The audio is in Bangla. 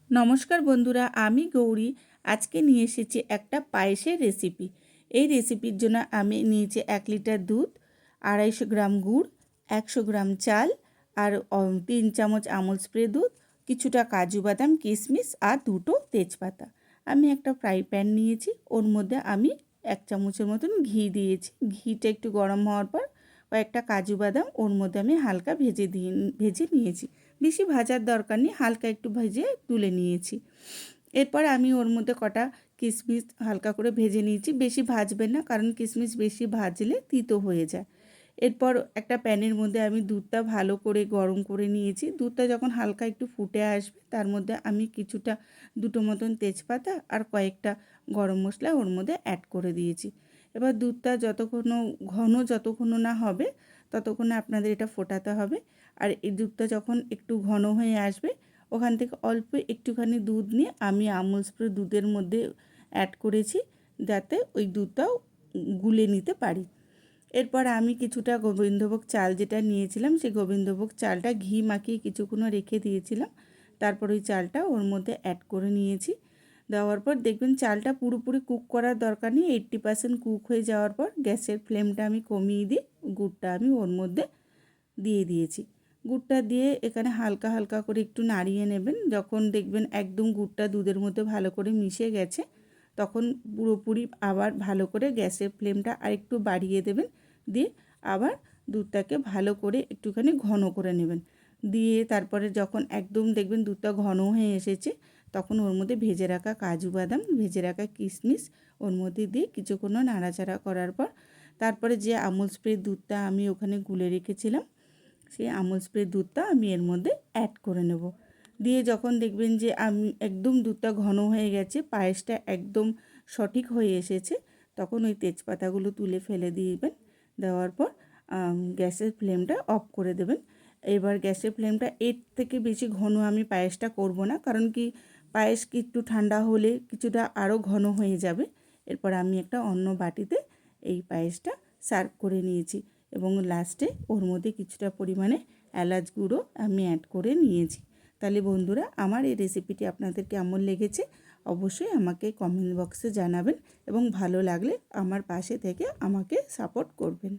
নমস্কার বন্ধুরা, আমি গৌরী। আজকে নিয়ে এসেছি একটা পায়েসের রেসিপি। এই রেসিপির জন্য আমি নিয়েছি 1 লিটার দুধ, 250 গ্রাম গুড়, 100 গ্রাম চাল আর 3 চামচ আমুল স্প্রে দুধ, কিছুটা কাজু বাদাম কিশমিশ আর 2টো তেজপাতা। আমি একটা ফ্রাই প্যান নিয়েছি, ওর মধ্যে আমি 1 চামচের মতন ঘি দিয়েছি। ঘিটা একটু গরম হওয়ার পর কয়েকটা কাজু বাদাম ওর মধ্যে আমি হালকা ভেজে নিয়েছি। বেশি ভাজার দরকার নেই, হালকা একটু ভেজে তুলে নিয়েছি। এরপর আমি ওর মধ্যে কটা কিশমিশ হালকা করে ভেজে নিয়েছি। বেশি ভাজবেন না, কারণ কিশমিশ বেশি ভাজলে তিতো হয়ে যায়। এরপর একটা প্যানের মধ্যে আমি দুধটা ভালো করে গরম করে নিয়েছি। দুধটা যখন হালকা একটু ফুটে আসবে, তার মধ্যে আমি কিছুটা 2টো মতন তেজপাতা আর কয়েকটা গরম মশলা ওর মধ্যে অ্যাড করে দিয়েছি। এবার দুধটা যতক্ষণ না হবে ততক্ষণে আপনাদের এটা ফোটাতে হবে। আর এই দুধটা যখন একটু ঘন হয়ে আসবে, ওখান থেকে অল্প একটুখানি দুধ নিয়ে আমি আমুল স্প্রে দুধের মধ্যে অ্যাড করেছি, যাতে ওই দুধটাও গুলে নিতে পারি। এরপর আমি কিছুটা গোবিন্দভোগ চাল যেটা নিয়েছিলাম, সেই গোবিন্দভোগ চালটা ঘি মাখিয়ে কিছুক্ষণ রেখে দিয়েছিলাম। তারপর ওই চালটা ওর মধ্যে অ্যাড করে নিয়েছি। দেওয়ার পর দেখবেন চালটা পুরোপুরি কুক করার দরকার নেই। 80% কুক হয়ে যাওয়ার পর গ্যাসের ফ্লেমটা আমি কমিয়ে দিয়ে গুড়টা আমি ওর মধ্যে দিয়ে দিয়েছি। গুড়টা দিয়ে এখানে হালকা হালকা করে একটু নাড়িয়ে নেবেন। যখন দেখবেন একদম গুড়টা দুধের মধ্যে ভালো করে মিশে গেছে, তখন পুরোপুরি আবার ভালো করে গ্যাসের ফ্লেমটা আরেকটু বাড়িয়ে দেবেন। দিয়ে আবার দুধটাকে ভালো করে একটুখানি ঘন করে নেবেন। দিয়ে তারপরে যখন একদম দেখবেন দুধটা ঘন হয়ে এসেছে, তখন ওর মধ্যে ভেজে রাখা কাজু বাদাম, ভেজে রাখা কিশমিশ ওর মধ্যে দিয়ে কিছুক্ষণ নাড়াচাড়া করার পর তারপরে যে আমুল স্প্রে দুধটা আমি ওখানে গুলে রেখেছিলাম, সেই আমুল স্প্রে দুধটা আমি এর মধ্যে অ্যাড করে নেব। দিয়ে যখন দেখবেন যে আমি একদম দুধটা ঘন হয়ে গেছে, পায়েসটা একদম সঠিক হয়ে এসেছে, তখন ওই তেজপাতাগুলো তুলে ফেলে দিবেন। দেওয়ার পর গ্যাসের ফ্লেমটা অফ করে দেবেন। এবার গ্যাসের ফ্লেমটা এর থেকে বেশি ঘন আমি পায়েসটা করব না, কারণ কি পায়েস কি একটু ঠান্ডা হলে কিছুটা আরও ঘন হয়ে যাবে। এরপর আমি একটা অন্য বাটিতে এই পায়েসটা সার্ভ করে নিয়েছি এবং লাস্টে ওর মধ্যে কিছুটা পরিমাণে এলাচ গুঁড়ো আমি অ্যাড করে নিয়েছি। তাহলে বন্ধুরা, আমার এই রেসিপিটি আপনাদের কেমন লেগেছে অবশ্যই আমাকে কমেন্ট বক্সে জানাবেন এবং ভালো লাগলে আমার পাশে থেকে আমাকে সাপোর্ট করবেন।